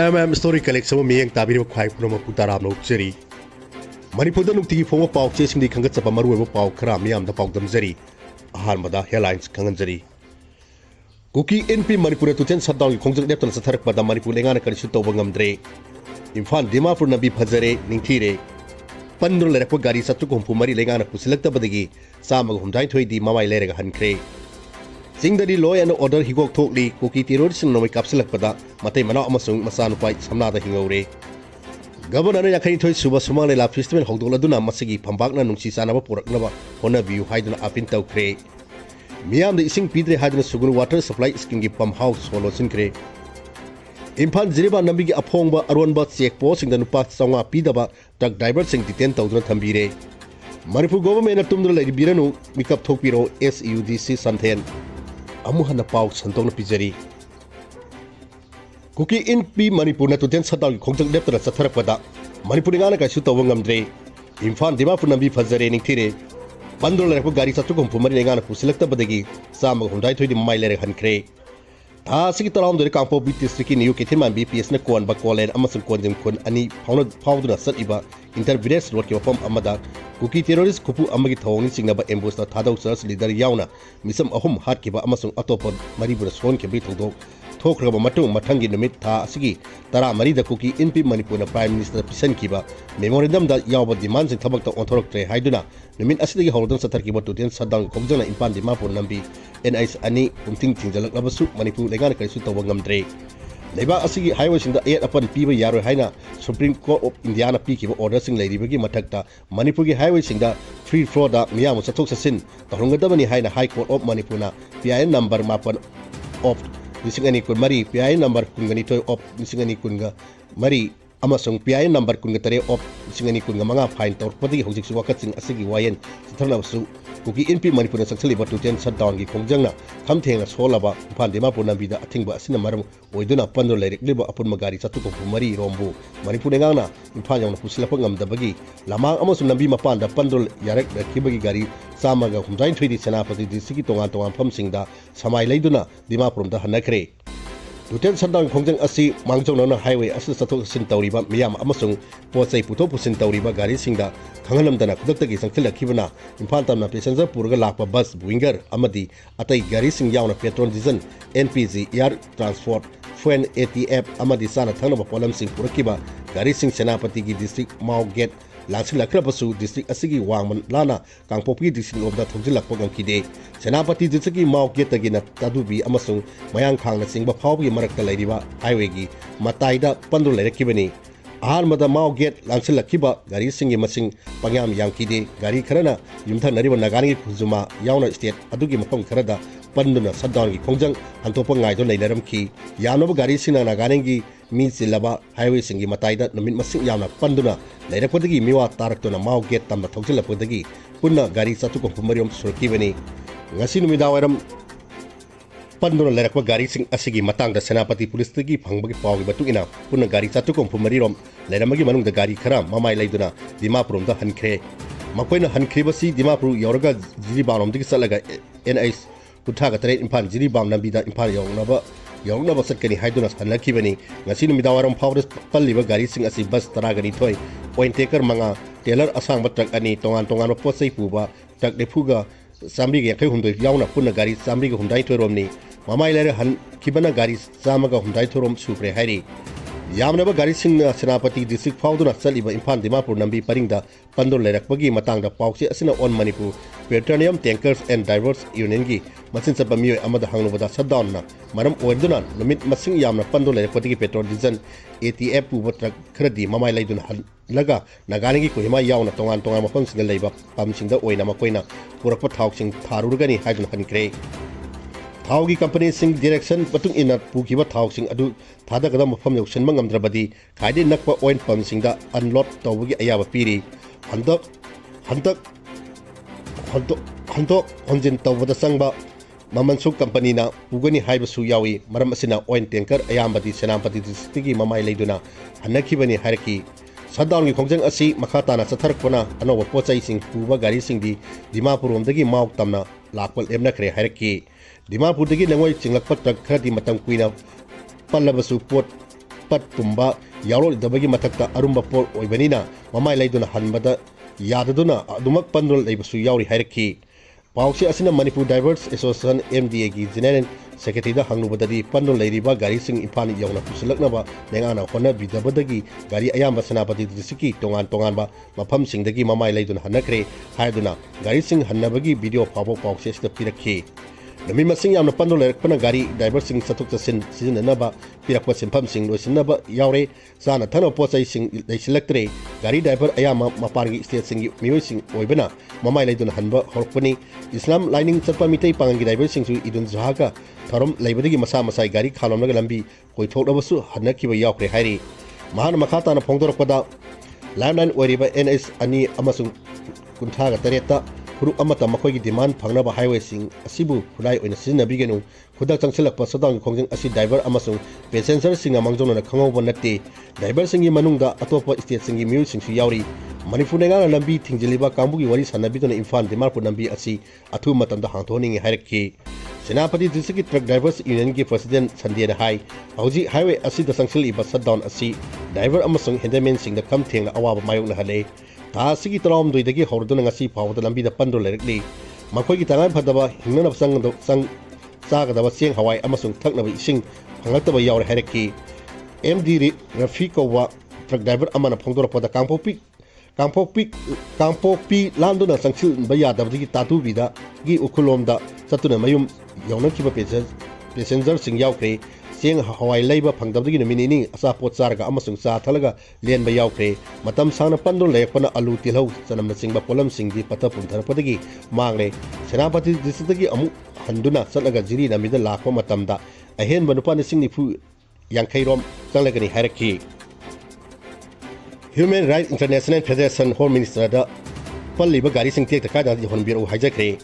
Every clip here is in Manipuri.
Story collection of me and Tabi quite from a Putaram no Zeri. Manipur no tea for a pow chasing the Kangas of a Maru Pow Kramiam the Pogdam Zeri. Ahamada Airlines Kanganzeri. Kuki NP Manipur to 10 Sadal Kongak Nepal Satark Pada Manipulanga Kansuto Wangam Dre. Infant Dima for Nabi Pazare, Nintire. Pandul Repogari Satukum Pumari Legana Pusilata Badagi, Sama whom died to the Mama Lega Hancre. Chingdadi law and order he got totally kuki terrorism no kapsinlkpada mtei-mnao amasung mchanupa samnada hingore. Governor Yakai toy Suba Somali la festival Hogdoladuna Masigi Pambakna Nungsi Sanaba Puraknava Hona view Hydra Apinto Cray. Miam the Ising Pidre Hydra Sugun water supply scheme pump house follow Sincre. Impan Ziriba Nambigi Apongba Aronba Siek posing the Nupa Songa Pidaba drug diversing the 10,000 Tambire. Manipur government of Tumdra Lady Biranu Mikap Topiro SUDC Santen. Amuhana Pau Santona Pizeri Kuki in P Manipur to 10 Sadal Kongak Nepta Satarpada Manipurana Kasuta Wangam Dre Infant Dimafunabi Fazare Nitire Pandol Repogari Satukum Pumarigana Pusilata Badagi Sama who died to the Mile Hancre. Sit around the campo beat district in Yukitima BPS Nakon Bakol and Amazon Kondim Kun Ani Powder Satiba Intervides Rocky from Amada Kuki terrorist Kupu Amagitong Singna Embosta Tadosas leader Yauna Misam Ahum Harkiba Amazon Atopod Maribur Swan Kabito Talk Matu Matangi Numit Ta Sigi Tara Marida Kuki NP Manipur Prime Minister Pisankiba Memorandum that Yawa demands in Tabaka on Toroktre Haiduna Numin Asidi Holden Satarkiba to 10 Sadang Komjana in Pandimapur Nambi NIS Ani Umting Tinjalak Labasu Manipur Legana Kasuta Wangam Dre. Leba Asigi highways in the air upon Piba Yaru Haina, Supreme Court of Indiana Piki orders in Lady Bigi Matakta, Manipugi highways in the free Florida, Miam Satosa Sin, the Hungadamani Haina High Court of Manipuna, PIN number Mapan of Nisingani Kun Mari, PIN number Kunganito of Nisingani Kunga Mari, Amazon PIN number Kungatare of Nisingani Kungamanga Pine Torpati, Hosik Wakatsing Asigi Wayan, Saturnasu. Kuki NP Manipur successfully but to 10 shutdown the Kongjanga, Kamtang as Holaba, Pandema Punabida, Atingba, Sinamarum, Oiduna Pando Lyric Liba upon Magari Satuko Mari Rombo, Manipurangana, Impanian Pusilapangam the Bagi, Lama Amazon Nabima Panda, Pandol Yarek, the Kibagi Gari, Samaga, whom joined Treaty Senapati, the Sikitonganto and Pumsingda, Samai Leduna, Dimaprum the Hanakre. To 10 shutdown Kongjang Asi, Mangzong Highway, Asato Sintauriba, Miam Amazon, Posay Putopu Sintauriba, Gari Singa, Kanganam Dana, Dr. Sankilla Kivana, Impantana Passenger Purga Lapa Bus, Winger, Amdi, Atai Gari Sing Yauna Petrol Dizan, NPZ, Air Transport, Fuen ATF, Amadi Sana Tanaba Polam Sing Purakiba, Gari Sing Senapati District, Mao Get, Lansila Krabasu, District Asigi Wangman Lana, Kangpopi District of the Tongzilla Pogam Kide, Senapati District Mao Get again at Tadubi, Amazon, Mayang Kang, Singba Paubi, Maraka Ladiba, Highway, Mataida, Pandula Kibani. Aharmada Mao Get, Lansila Kiba, Gari Singi Masing, Pangam Yankide, Gari Karana, Yumta Nariba Nagani Kuzuma, Yauna State, Adugi Mapam Karada, Panduna, Sadani, Kongjang, Antopangai, Laram Ki, Yanova Gari Sina Nagangi, Means Laba, Highway Singi Mataida, Namit Masing Yana, Panduna, Later Podagi, Miwa Tarakuna, Mao Get, Tamba Tokila Podagi, Puna, Gari Satuko Pumarium Surkivani, Nasinu Midawaram. Pandora Lerakwa Gari Sing Asigi Matang the Senapati Pulistigi Pangbagi Pog Batuina, Puna Gari Satukum Pumarium, Leramagi Manung the Gari Karam, Mamai Leduna, Dimaprum the Hankre, Makwena Hankribasi, Dimapru, Yorga, Zilibam, Digsalaga, NIS, Putaga Trade in Pan, Zilibam Nabida in Pan Yonaba, Yonaba Sakani Hydunas Hanakivani, Nasinu Midawaram Powders Paliba Gari Sing Asi Bus Taragani Toy, Point Taker Manga, Taylor Asang Batak Ani, Tongan Tongano Posei Puba, Tak de Puga, Sambi Yakundo Yauna Puna Gari, Sambi Hundai to Romney. Mamai Lere Han Kibana Garis Samaga Hundaitorum Supre Hari. Yamnaba Garising Senapati District Powder Saliba Impan Dimapur Nambi Parinda, Pandol Lerakbagi Matanga Pauxi Asina on Manipu, Petroleum tankers and diverse Unengi, Masinsa Bamio Amada Hangovada Sadana, Madam Oedunan, Limit Masing Yamna Pandol Lerakpati Petrol Dizan, ATF Puvatra Kredi, Mamai Laidun Laga, Nagani Kuhima Yauna Tongan Tonga Mapons the Labor, Pamsing the Oina Maquena, Purapat Housing, Tarugani Hagan Hankre. Taugi company sing direction batung ina pukiba thausing adu thada kada mafam yokshan mangam drabadi khaide nakpa oil pump singda unload tawgi ayaba piri handak honjin tawada sangba mamansu company na pugani haiba su yawi maram asina oil tanker ayambadi senapati districtgi mamai leiduna hanakibani harki Saddown gi Kongjang asi makhatana satharkpana anoba pochai sing puba gari singdi Dimapur romdagi mauk tamna lakpal emna kre harki Dimapur dagi langoi chinglakpa truck khadi matam kuina pallabasu pot pat tumba yaurolidabagi mathakta arumba por oibanina mamai laiduna hanbada yadaduna adumak pandol leibasu yauri hairaki pausi asina Manipur Drivers Association MDA gi General Secretary da hanglubadadi pandol leiriba gari sing impani yauna pusilaknaba nengana hona bidabadagi gari ayamba sanapati distriki tongan ba mafam singdagi mamai laiduna hanakre haiduna gari sing hannabagi video phabo pausi asida pirakhi nami masing yamna pandol lerakpana gari driver sing satuk tasin sizinanaba pirakwa simpam sing loisinaba yaure sana thana posai sing leiselektre gari driver ayama mapargi state sing mioi sing oibana mamai laiduna hanba horpani Islam lining chapa mitei pangangi driver sing su idun jahaga tharom leibadagi masa masai gari khalomnaga lambi koithoknabasu hannakiba yaukre hairi mahana makhata na phongdorpada landline oiriba NS ani amasung kunthaga tareta Puruk amata makoy gi demand phangnaba highway sing asibu khulai oina sizinabigenu khudak changsilakpa sadang khongjang asi driver amasung passenger singa mangjona na khangawba natte driver singi manungda atopa state singi miu sing su yauri Manipur nenga lambi thingjiliba kambugi wari sanabidona Imphal Dimarpur lambi asi athu matamda hangthoningi hairakki Senapati District Truck Drivers Union gi President Sandiana Hai hauji highway asi da sangsil iba shutdown asi driver amasung handyman sing da kam thengna awaba mayokna hale Tasigi trom doidagi horduna ngasi phawda lambi da pandol lerakli makhoi gi tangai phadaba hingnana sang sagadaba seng hawai amasung thaknaba ising phanglataba yaure hairaki MD Rafiqawa truck driver amana phongdorapda Kangpokpi landuna sangsil bayadabdagi tatubida gi ukulomda satuna mayum yaunakhiba passenger sing yaukre seng hawai leiba phangdabdagi minini asa pot sarga amasung sa thalaga len ba yaukre matam sangna pandol lekpana alu tilhau sanamna singba polam singdi pata puntharpadagi mangle Senapati districtagi amu handuna satlaga jiri namida lakpa matamda ahen banupana singni fu yankairom changlagani hairaki Human Rights International Federation Home Minister da palliba gari sing tek takada honbiru hijakre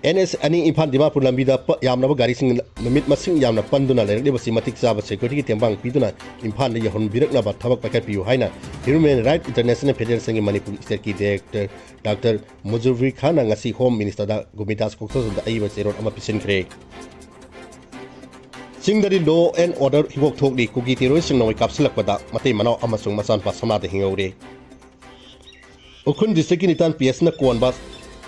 NS ani Imphal Dimarpur lambi da yamna gari sing limit masing yamna panduna lerakle basi matik saba security tembang piduna Imphal da honbirakna ba thabak pakat piu haina Human Rights International Federation gi Manipur State ki Director Dr. Mujurvi Khan ngasi Home Minister da Gumidas Koksa da aiba serot ama pisin kre Chingdadi law and order higok thokli kuki terrorist sing noi kapsinlkpada mtei-mnao amasung mchanupa samnada hingore Ukhun district ki nitan PS na konba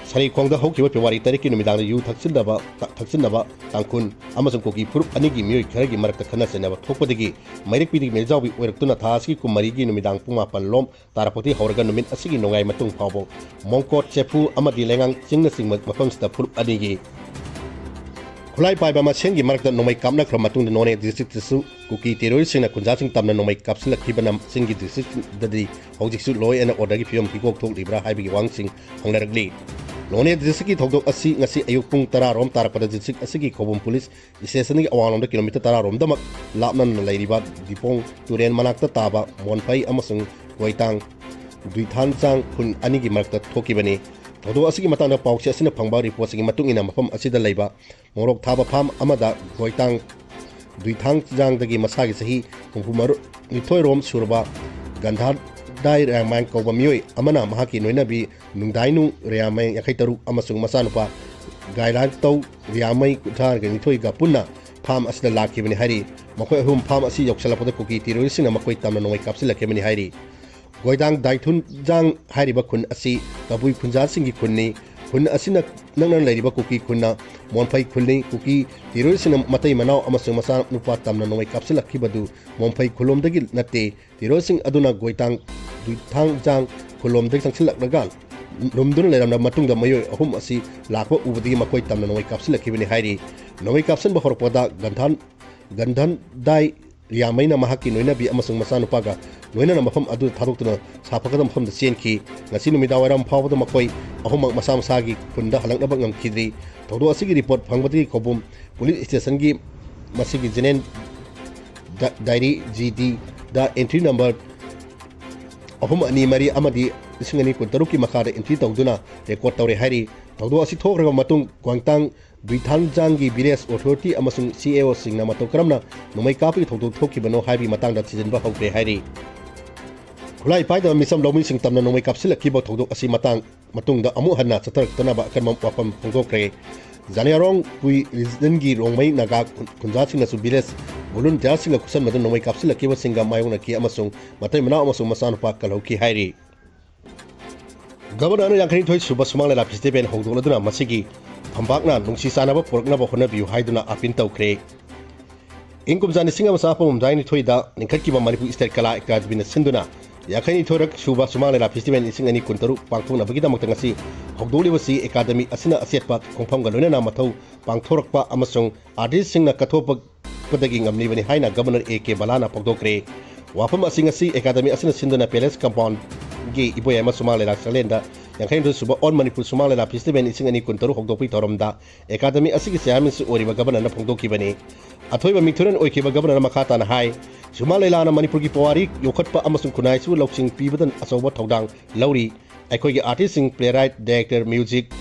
sari khongda hokiba February tariki numidang yu thaksinaba tangkun amasung kuki phurup anigi mioi kharagi marakta khana senaba thokpadagi mairik pidi meljawi oiraktuna thasi kumari gi numidang pung 8 lom tarapoti hauraga numit asigi nongai matung phawbo mongkot chepu amadi lengang chingna sing mafam sta phurup anigi Khulai paiba masengi marakta nongmei kapna khramatung de none district su kuki terrorist sing na kunja sing tamna nongmei kapsinlkpada singi district dadi hojik su law and order gi fiom higok thok libra haibi wang sing hanglaragli None district ki thokdok asi ngasi ayuk pung 10 rom tarapda district asigi khobum police station gi awang lomda kilometer 10 rom damak lapnan lairiba dipong turen manakta taba monpai amasung goitang duithan chang khun ani gi marakta thokibani Thodo asigi matangda pauksi asina phangba report sigi matung ina mafam asida leiba morok thaba pham amada goitang duithang jang dagi masagi sahi kumpumaru nithoi rom surba gandhar dai ramang koba mioi amana mahaki noinabi nungdainu ramang yakhaitaru amasung mchanupa gailan tau ramai kuthar ga nithoi ga punna pham asida lakhibani hari makoi hum pham asi yoksalapda kuki terrorist na makoi tamna noi kapsinlkebani hari Goidang Daithun Jang Hariba Kun Asi Kabui Kunja Singi Kunni Kun Asina Nangan Ladiba Kuki Kunna Monpai Kulni Kuki Tirosin mtei-mnao amasung mchanupa tamna nongmei kapsinlkibadu Monpai Kulomdagi Nate Tirosin Aduna Goitang Duithang Jang Kulomdagi Sangsilakragan Rumdun Leramna Matungda Mayo Ahum Asi Lakwa Ubadi Makoi tamna nongmei kapsinlkibani hairi Nongmei kapsinba horpada Gandhan Dai Riamaina mahaki noinabi amasung mchanupaga noina mafam adu thadoktuna sapakada mafam da senki ngasi numidawaram phawda makoi ahumang masagi kunda halaknaba ngamkhidri thodo asigi report phangbadi kobum police station gi masigi jenen diary GD da entry number ahum ani mari amadi isingani kuntaruki makara entry tawduna record tawre hari thodo asi thokraga matung kwangtang Duithang Jangi Village Authority amasung CEO singna matokramna nongmei kapi thokdok thokibano haibi matangda sijenba hokre hairi Khulai paida misam lomi sing tamna nongmei kapsinlkiba thokdok asi matungda amu hanna chatarktanaba akanmam wapam phongdokre Janiarong pui resident gi rongmei naga kunja singna su village volunteersing kusan madu nongmei kapsinlkpada singga mayongnaki amasung mtei-mnao amasung mchanupa kalhauki hairi Governor Yankani Toy Suba Sumala Festival Hongdona Masigi Pambakna Nungsi Sanaba Porknaba Honabu Haiduna Apin Tokre Inkum Zani Singa Masapum Dini Toida Ninkakiba Manipu State Kala Academy Sinduna Yakani Torak Suba Sumala Festival is Singani Kuntaru Pangtuna Bagita Mutangasi Hogdoli Wasi Academy Asina Asetpa Kompanga Luna Matau Pangtorakpa Amasung Artist Singna Katopa Padaging Amnivani Haina Governor A.K. Balana Pogdokre Wapam Asingasi Academy Asina Sinduna Palace Compound Gi Iboy Masumala Salenda Yankani Suba on Manipur Sumala Festival is Singani Kuntaru Hogdopi Toromda Academy Asiki Samis Oriba Governor Pogdoki Bani Atoiba Mituran Okiba Governor Makatan High Sumalana Manipurgi Powari Yokotpa Amasung Kunaisu Loksing Pibadan Asoba Todang Lauri Akogi artist playwright director music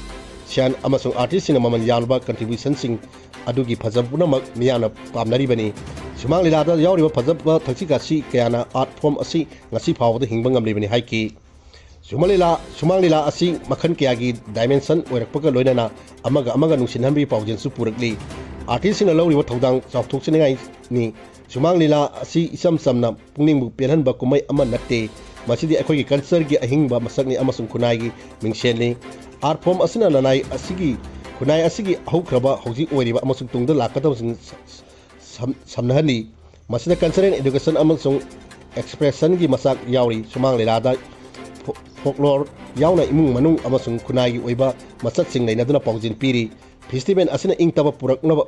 Shan Amasung artist in a Maman Yalba contribution sing Adugi Pazabuna Miana Pamnaribani Sumalila Yauri Pazaba Taxikasi Kayana art form Asi Nasi Power the Hingbangam Livani Haiki Sumalila Asi Makan Kiagi dimension where Poka Loinana Amaga Nusinambi Paujan Supuragli artist in a low river Todang South Toxin ni Sumalila Asi Isam Samna Puning Piran Bakumai Amanate Masidi Akogi Kansergi Ahingba Masagni Amasung Kunagi Mingshenli art form Asina Nanai Asigi Kunai Asigi Hokraba Hosi Oriba Amasung Tung the Lakata Samnahani Masida Cancer Education Amasung Expression Gi Masak Yauri Sumalila folklore Yauna Imung Manung Amasung Kunagi Oiba Masat Sing Naduna Paujin Piri Festival Asina Ingtaba Puraknaba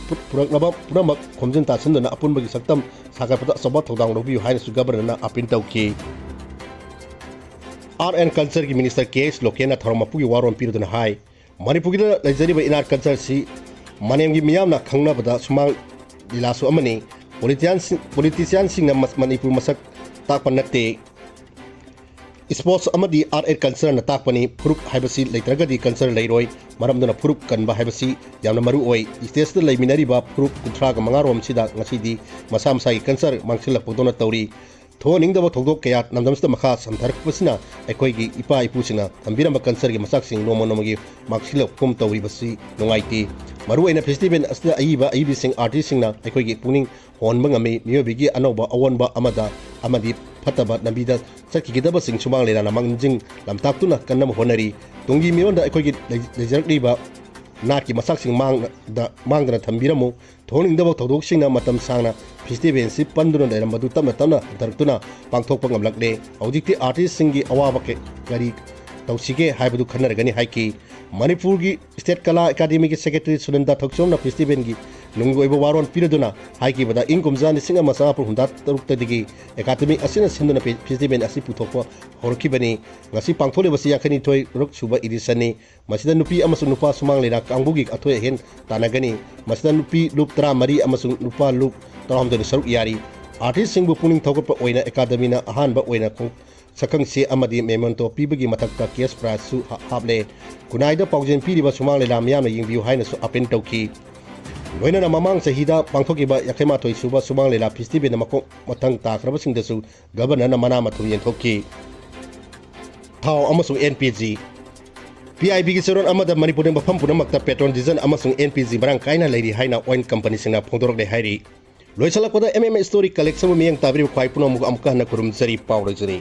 Puramak Komjenta Sundana Apun Bagi Saktam Sakapata Sobat Todang Review Highness Governor Apin Tauki Art and Culture Minister Case Lokena Thormapugi War on Period High Manipugida Lazariba in art culture si Manamgi Miyamna Kangna Bada Sumal Dilasu Amani Politicians sing Manipur Masak Tapanate Sports amadi art and culture na takpani puruk haibasi leitragadi culture leiroi maramduna puruk kanba haibasi yamna maru oi stage da leiminari ba puruk kuthra ga mangarom sida ngasidi masam sai culture mangsilak podona tauri thoning da thodok kaya namdamsta makha samtharpasina ekoigi ipa ipusinga thambiramba culture gi masak sing nomonomogi maksilak kum tauri basi nongaiti maru aina festival asda aiba sing artist singna ekoigi puning honba ngami miyobigi anoba awonba amadi Pataba Nabida Sakigidaba Sing Sumalila Mangjing Lamtaptuna Kanam Honari Tungi Mionda Ekogi Riba Naki Masaksing Mangana Tambiramo Toning Dabo Todok Singna Matam Sana Festival Sip Panduna and Madu Tamatana Tartuna Pangtopang Lakde Auditi artist Singi Awabake Gari Tausige Hybadu Kanaragani Haiki Manipurgi State Kala Academic Secretary Sunanda Toksona Festival Lungo Waron Piraduna Haiki Bada Income Zani Singa Masapu Hundat Tadigi Academy Asina Sindana Festival Asiputopa Horkibani Nasi Pangtole Yakani Toy Rok Suba Idisani Masida Nupi Amasun Nupa Sumanglina Kambugi Atoy Hen Tanagani Masida Nupi Loop Tra Mari Amasun Nupa Loop Tram the Saruk Yari Artist Singbu Puning Tokopa Oina Academy na Ahanba Oina Sakang Se Amadi Memento Pibagi Matakta Kias Prize Su Hable Kunaida Paujan Piriba Sumanglila Miana Ying Haina Su Apen Toki Loina na mamang sa hida pangtokiba yakema toy suba Sumalila Festival na matang takrabasing dasu Governor na manama tuyan toki Tao amasung NPG PIB gisaron amada Manipurang bapampunang magta Petron Dizan amasung NPG barang kaina lady haina oil company sing na pongdorok de hairi Loisalakpada MMA story collection mo miyang tabiri kwai puno mo amka na kurum sari pawro jari